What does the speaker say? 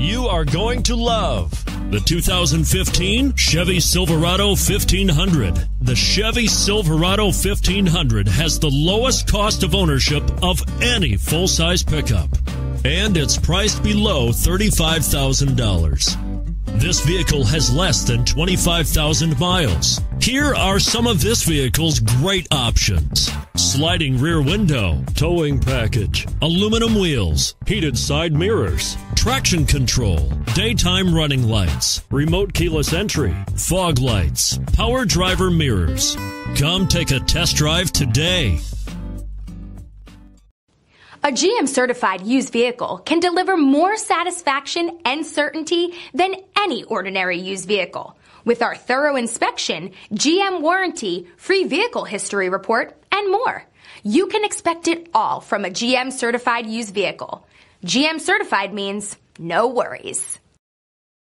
you are going to love the 2015 Chevy Silverado 1500. The Chevy Silverado 1500 has the lowest cost of ownership of any full-size pickup, and it's priced below $35,000. This vehicle has less than 25,000 miles. Here are some of this vehicle's great options: sliding rear window, towing package, aluminum wheels, heated side mirrors, traction control, daytime running lights, remote keyless entry, fog lights, power driver mirrors. Come take a test drive today. A GM-certified used vehicle can deliver more satisfaction and certainty than any ordinary used vehicle. With our thorough inspection, GM warranty, free vehicle history report, and more. You can expect it all from a GM-certified used vehicle. GM-certified means no worries.